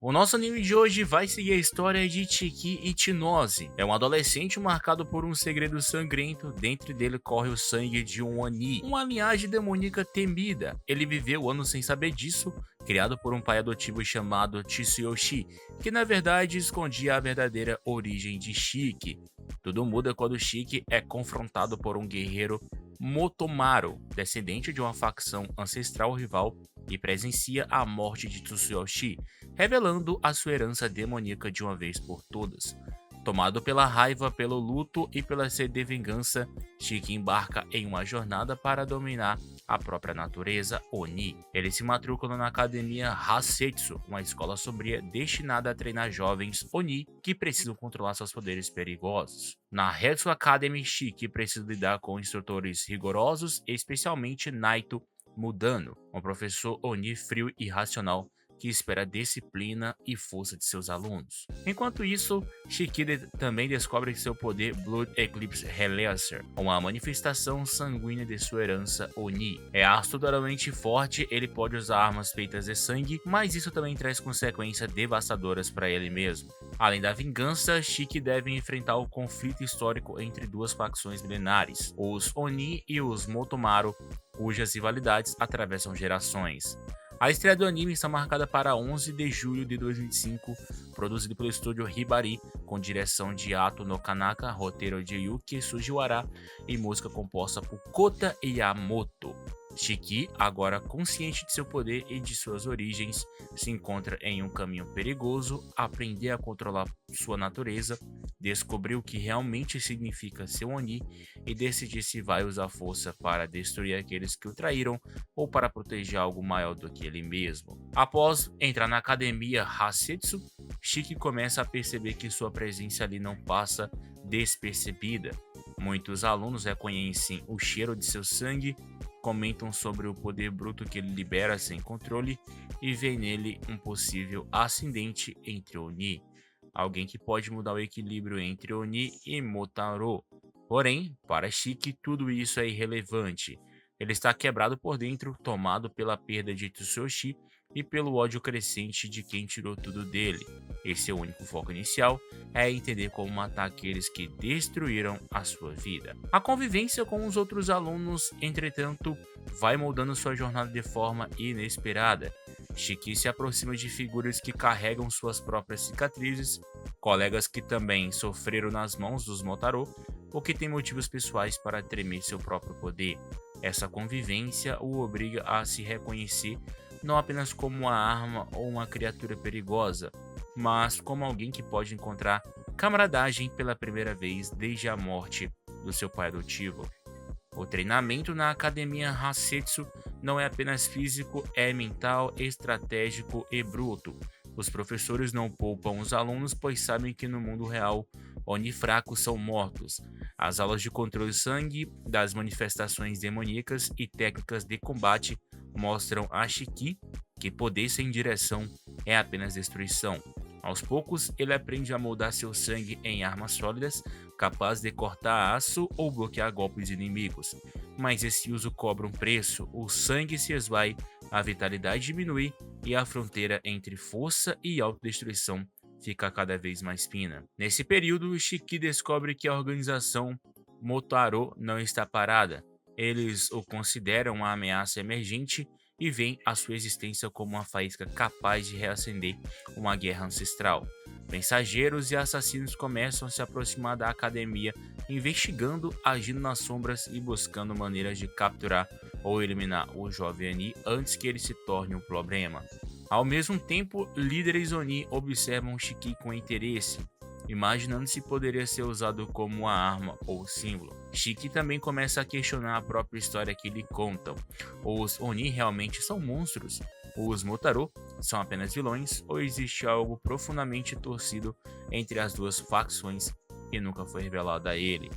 O nosso anime de hoje vai seguir a história de Chiki Ichinose. É um adolescente marcado por um segredo sangrento, dentro dele corre o sangue de um Oni, uma linhagem demoníaca temida. Ele viveu anos sem saber disso, criado por um pai adotivo chamado Tsuyoshi, que na verdade escondia a verdadeira origem de Shiki. Tudo muda quando Shiki é confrontado por um guerreiro Motomaru, descendente de uma facção ancestral rival, e presencia a morte de Tsuyoshi, revelando a sua herança demoníaca de uma vez por todas. Tomado pela raiva, pelo luto e pela sede de vingança, Shiki embarca em uma jornada para dominar a própria natureza Oni. Ele se matricula na academia Hasetsu, uma escola sombria destinada a treinar jovens Oni que precisam controlar seus poderes perigosos. Na Hetsu Academy, Shiki precisa lidar com instrutores rigorosos, especialmente Naito Mudano, um professor Oni frio e racional que espera a disciplina e força de seus alunos. Enquanto isso, Shikide também descobre que seu poder Blood Eclipse Releaser, uma manifestação sanguínea de sua herança Oni. É assustadoramente forte, ele pode usar armas feitas de sangue, mas isso também traz consequências devastadoras para ele mesmo. Além da vingança, Shiki deve enfrentar o conflito histórico entre duas facções milenares, os Oni e os Motomaru, cujas rivalidades atravessam gerações. A estreia do anime está marcada para 11 de julho de 2005, produzido pelo estúdio Hibari, com direção de Ato Nokanaka, roteiro de Yuki Sujiwara e música composta por Kota Yamoto. Shiki, agora consciente de seu poder e de suas origens, se encontra em um caminho perigoso, aprender a controlar sua natureza, descobrir o que realmente significa ser Oni e decidir se vai usar força para destruir aqueles que o traíram ou para proteger algo maior do que ele mesmo. Após entrar na academia Hasetsu, Shiki começa a perceber que sua presença ali não passa despercebida. Muitos alunos reconhecem o cheiro de seu sangue, comentam sobre o poder bruto que ele libera sem controle e veem nele um possível ascendente entre Oni, alguém que pode mudar o equilíbrio entre Oni e Motaro. Porém, para Shiki tudo isso é irrelevante. Ele está quebrado por dentro, tomado pela perda de Tsuyoshi e pelo ódio crescente de quem tirou tudo dele. E seu único foco inicial é entender como matar aqueles que destruíram a sua vida. A convivência com os outros alunos, entretanto, vai moldando sua jornada de forma inesperada. Shiki se aproxima de figuras que carregam suas próprias cicatrizes, colegas que também sofreram nas mãos dos Motaro, ou que têm motivos pessoais para tremer seu próprio poder. Essa convivência o obriga a se reconhecer não apenas como uma arma ou uma criatura perigosa, mas como alguém que pode encontrar camaradagem pela primeira vez desde a morte do seu pai adotivo. O treinamento na academia Hasetsu não é apenas físico, é mental, estratégico e bruto. Os professores não poupam os alunos, pois sabem que no mundo real, Oni fracos são mortos. As aulas de controle de sangue, das manifestações demoníacas e técnicas de combate mostram a Shiki que poder sem direção é apenas destruição. Aos poucos, ele aprende a moldar seu sangue em armas sólidas, capazes de cortar aço ou bloquear golpes inimigos. Mas esse uso cobra um preço, o sangue se esvai, a vitalidade diminui e a fronteira entre força e autodestruição fica cada vez mais fina. Nesse período, Shiki descobre que a organização Motaro não está parada. Eles o consideram uma ameaça emergente e veem a sua existência como uma faísca capaz de reacender uma guerra ancestral. Mensageiros e assassinos começam a se aproximar da academia, investigando, agindo nas sombras e buscando maneiras de capturar ou eliminar o jovem Ani antes que ele se torne um problema. Ao mesmo tempo, líderes Oni observam Shiki com interesse, imaginando se poderia ser usado como uma arma ou símbolo. Shiki também começa a questionar a própria história que lhe contam. Os Oni realmente são monstros? Os Motaro são apenas vilões? Ou existe algo profundamente torcido entre as duas facções que nunca foi revelado a ele?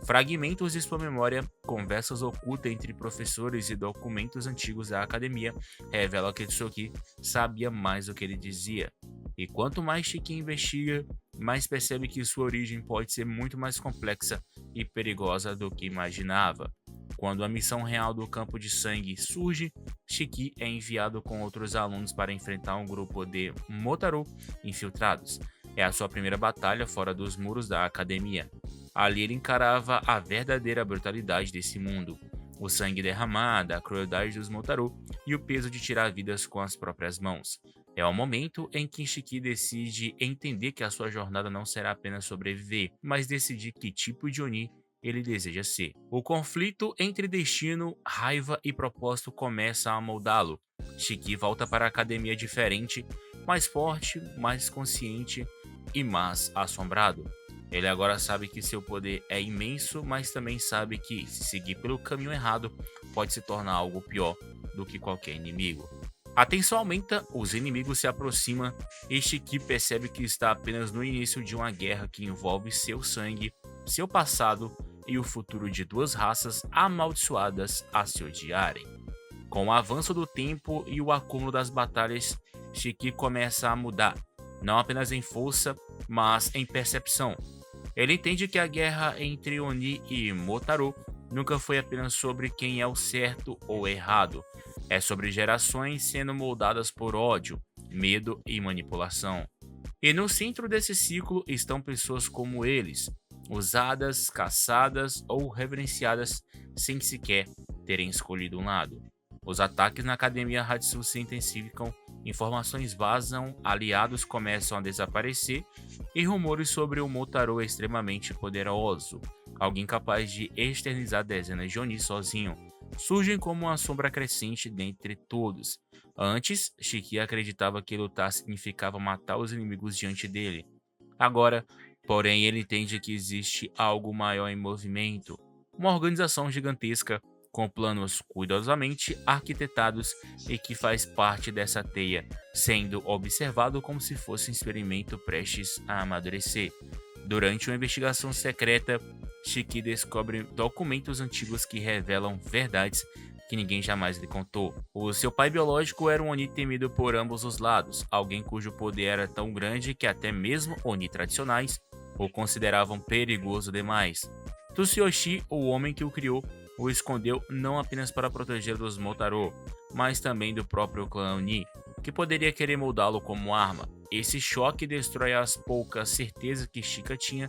Fragmentos de sua memória, conversas ocultas entre professores e documentos antigos da academia revelam que Tsuki sabia mais do que ele dizia. E quanto mais Shiki investiga, mais percebe que sua origem pode ser muito mais complexa e perigosa do que imaginava. Quando a missão real do campo de sangue surge, Shiki é enviado com outros alunos para enfrentar um grupo de Motaro infiltrados. É a sua primeira batalha fora dos muros da academia. Ali ele encarava a verdadeira brutalidade desse mundo. O sangue derramado, a crueldade dos Motaro e o peso de tirar vidas com as próprias mãos. É o momento em que Shiki decide entender que a sua jornada não será apenas sobreviver, mas decidir que tipo de Oni ele deseja ser. O conflito entre destino, raiva e propósito começa a moldá-lo. Shiki volta para a academia diferente, mais forte, mais consciente e mais assombrado. Ele agora sabe que seu poder é imenso, mas também sabe que, se seguir pelo caminho errado, pode se tornar algo pior do que qualquer inimigo. A tensão aumenta, os inimigos se aproximam e Shiki percebe que está apenas no início de uma guerra que envolve seu sangue, seu passado e o futuro de duas raças amaldiçoadas a se odiarem. Com o avanço do tempo e o acúmulo das batalhas, Shiki começa a mudar, não apenas em força, mas em percepção. Ele entende que a guerra entre Oni e Motaro nunca foi apenas sobre quem é o certo ou errado, é sobre gerações sendo moldadas por ódio, medo e manipulação. E no centro desse ciclo estão pessoas como eles, usadas, caçadas ou reverenciadas sem sequer terem escolhido um lado. Os ataques na Academia Hatsu se intensificam, informações vazam, aliados começam a desaparecer e rumores sobre o Motaro extremamente poderoso, alguém capaz de externizar dezenas de Oni sozinho, surgem como uma sombra crescente dentre todos. Antes, Shiki acreditava que lutar significava matar os inimigos diante dele. Agora, porém, ele entende que existe algo maior em movimento, uma organização gigantesca com planos cuidadosamente arquitetados e que faz parte dessa teia, sendo observado como se fosse um experimento prestes a amadurecer. Durante uma investigação secreta, Shiki descobre documentos antigos que revelam verdades que ninguém jamais lhe contou. O seu pai biológico era um Oni temido por ambos os lados, alguém cujo poder era tão grande que até mesmo Oni tradicionais o consideravam perigoso demais. Tsuyoshi, o homem que o criou, o escondeu não apenas para proteger dos Motaro, mas também do próprio clã Oni, que poderia querer moldá-lo como arma. Esse choque destrói as poucas certezas que Shika tinha,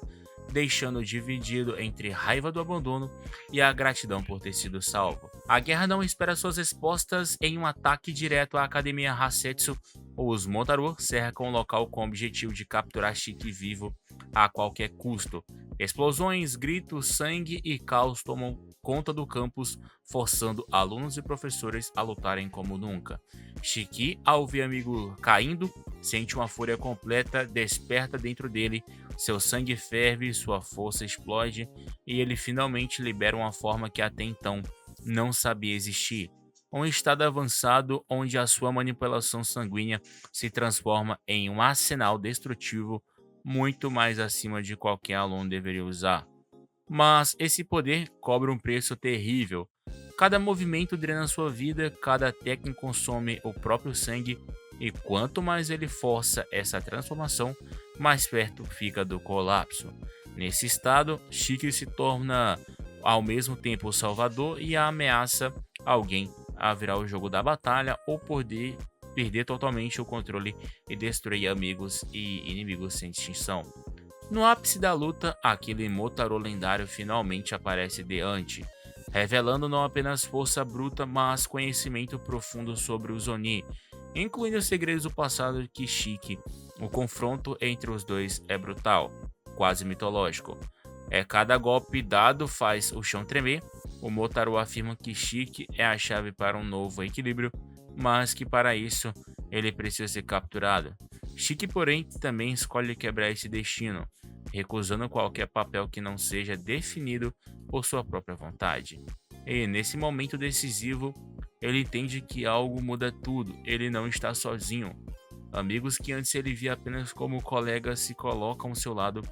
deixando-o dividido entre raiva do abandono e a gratidão por ter sido salvo. A guerra não espera suas respostas em um ataque direto à Academia Hasetsu. Os Motaro cercam o local com o objetivo de capturar Shiki vivo a qualquer custo. Explosões, gritos, sangue e caos tomam conta do campus, forçando alunos e professores a lutarem como nunca. Shiki, ao ver amigo caindo, sente uma fúria completa, desperta dentro dele, seu sangue ferve, sua força explode e ele finalmente libera uma forma que até então não sabia existir. Um estado avançado onde a sua manipulação sanguínea se transforma em um arsenal destrutivo muito mais acima de qualquer aluno deveria usar. Mas esse poder cobra um preço terrível. Cada movimento drena sua vida, cada técnica consome o próprio sangue, e quanto mais ele força essa transformação, mais perto fica do colapso. Nesse estado, Shiki se torna ao mesmo tempo o salvador e a ameaça alguém a virar o jogo da batalha ou poder perder totalmente o controle e destruir amigos e inimigos sem distinção. No ápice da luta, aquele Motaro lendário finalmente aparece diante, revelando não apenas força bruta, mas conhecimento profundo sobre os Oni, incluindo os segredos do passado de Kishiki. O confronto entre os dois é brutal, quase mitológico. Cada golpe dado faz o chão tremer. O Motaro afirma que Shiki é a chave para um novo equilíbrio, mas que para isso ele precisa ser capturado. Shiki, porém, também escolhe quebrar esse destino, recusando qualquer papel que não seja definido por sua própria vontade. E nesse momento decisivo, ele entende que algo muda tudo, ele não está sozinho. Amigos que antes ele via apenas como colegas se colocam ao seu lado,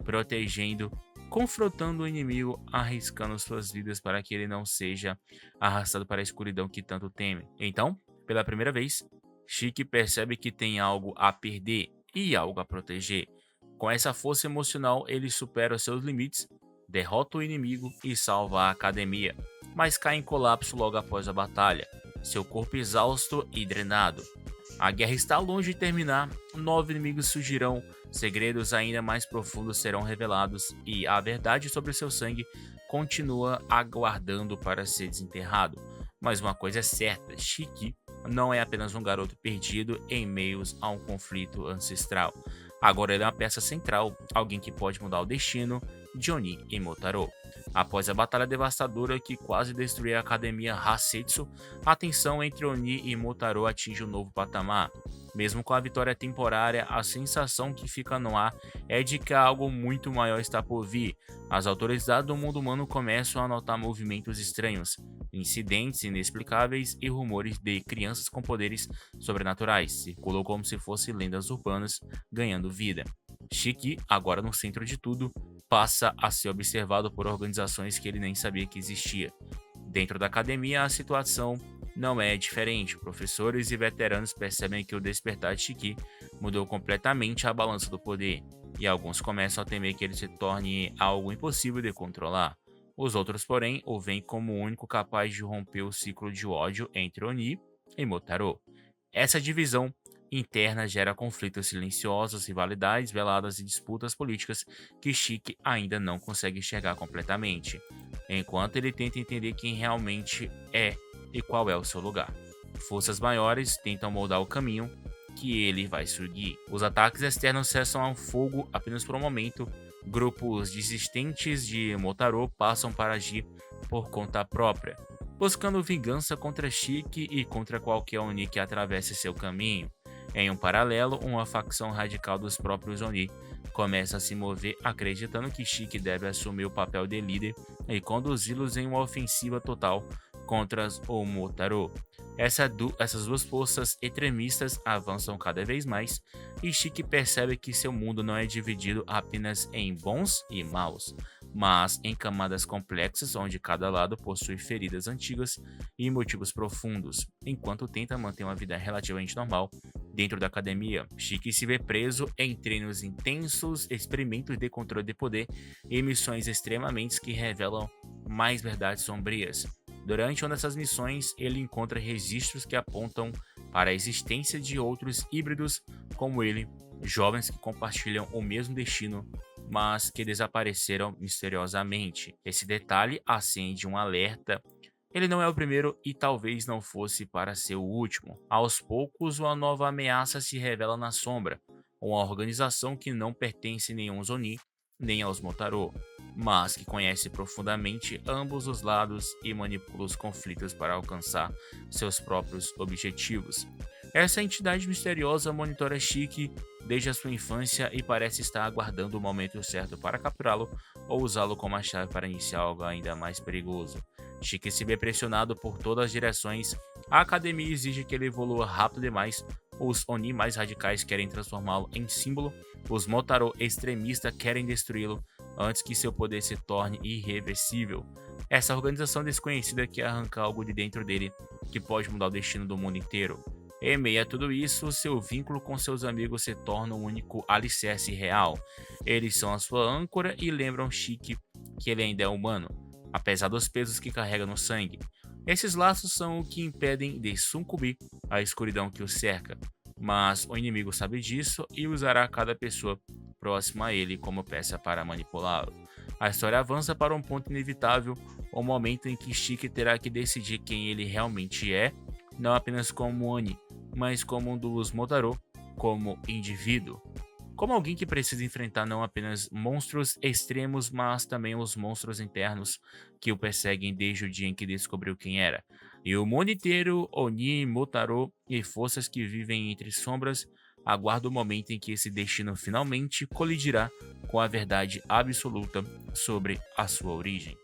protegendo, confrontando o inimigo, arriscando suas vidas para que ele não seja arrastado para a escuridão que tanto teme. Então, pela primeira vez, Shiki percebe que tem algo a perder e algo a proteger. Com essa força emocional, ele supera seus limites, derrota o inimigo e salva a academia, mas cai em colapso logo após a batalha, seu corpo exausto e drenado. A guerra está longe de terminar, novos inimigos surgirão, segredos ainda mais profundos serão revelados e a verdade sobre seu sangue continua aguardando para ser desenterrado. Mas uma coisa é certa, Shiki não é apenas um garoto perdido em meio a um conflito ancestral. Agora ele é uma peça central, alguém que pode mudar o destino de Oni e Motaro. Após a batalha devastadora que quase destruiu a Academia Hasetsu, a tensão entre Oni e Motaro atinge um novo patamar. Mesmo com a vitória temporária, a sensação que fica no ar é de que algo muito maior está por vir. As autoridades do mundo humano começam a notar movimentos estranhos, incidentes inexplicáveis e rumores de crianças com poderes sobrenaturais circulam como se fossem lendas urbanas ganhando vida. Shiki, agora no centro de tudo, passa a ser observado por organizações que ele nem sabia que existia. Dentro da academia, a situação não é diferente. Professores e veteranos percebem que o despertar de Shiki mudou completamente a balança do poder, e alguns começam a temer que ele se torne algo impossível de controlar. Os outros, porém, o veem como o único capaz de romper o ciclo de ódio entre Oni e Motaro. Essa divisão interna gera conflitos silenciosos, rivalidades veladas e disputas políticas que Shiki ainda não consegue enxergar completamente, enquanto ele tenta entender quem realmente é e qual é o seu lugar. Forças maiores tentam moldar o caminho que ele vai seguir. Os ataques externos cessam ao fogo apenas por um momento. Grupos desistentes de Motaro passam para agir por conta própria, buscando vingança contra Shiki e contra qualquer Oni que atravesse seu caminho. Em um paralelo, uma facção radical dos próprios Oni começa a se mover acreditando que Shiki deve assumir o papel de líder e conduzi-los em uma ofensiva total contra o Motaro. Essas duas forças extremistas avançam cada vez mais e Shiki percebe que seu mundo não é dividido apenas em bons e maus, mas em camadas complexas onde cada lado possui feridas antigas e motivos profundos. Enquanto tenta manter uma vida relativamente normal dentro da academia, Shiki se vê preso em treinos intensos, experimentos de controle de poder e missões extremamente que revelam mais verdades sombrias. Durante uma dessas missões, ele encontra registros que apontam para a existência de outros híbridos como ele, jovens que compartilham o mesmo destino, mas que desapareceram misteriosamente. Esse detalhe acende um alerta. Ele não é o primeiro e talvez não fosse para ser o último. Aos poucos, uma nova ameaça se revela na sombra, uma organização que não pertence nem aos Oni, nem aos Motaro, mas que conhece profundamente ambos os lados e manipula os conflitos para alcançar seus próprios objetivos. Essa entidade misteriosa monitora Shiki desde a sua infância e parece estar aguardando o momento certo para capturá-lo ou usá-lo como a chave para iniciar algo ainda mais perigoso. Shiki se vê pressionado por todas as direções, a academia exige que ele evolua rápido demais, os Oni mais radicais querem transformá-lo em símbolo, os Motaro extremistas querem destruí-lo antes que seu poder se torne irreversível. Essa organização desconhecida quer arrancar algo de dentro dele que pode mudar o destino do mundo inteiro. Em meio a tudo isso, seu vínculo com seus amigos se torna um único alicerce real. Eles são a sua âncora e lembram Shiki que ele ainda é humano, apesar dos pesos que carrega no sangue. Esses laços são o que impedem de sucumbir à escuridão que o cerca, mas o inimigo sabe disso e usará cada pessoa próxima a ele como peça para manipulá-lo. A história avança para um ponto inevitável, o momento em que Shiki terá que decidir quem ele realmente é, não apenas como Oni, mas como um dos Motaro, como indivíduo. Como alguém que precisa enfrentar não apenas monstros extremos, mas também os monstros internos que o perseguem desde o dia em que descobriu quem era. E o mundo inteiro, Oni, Motaro e forças que vivem entre sombras aguardam o momento em que esse destino finalmente colidirá com a verdade absoluta sobre a sua origem.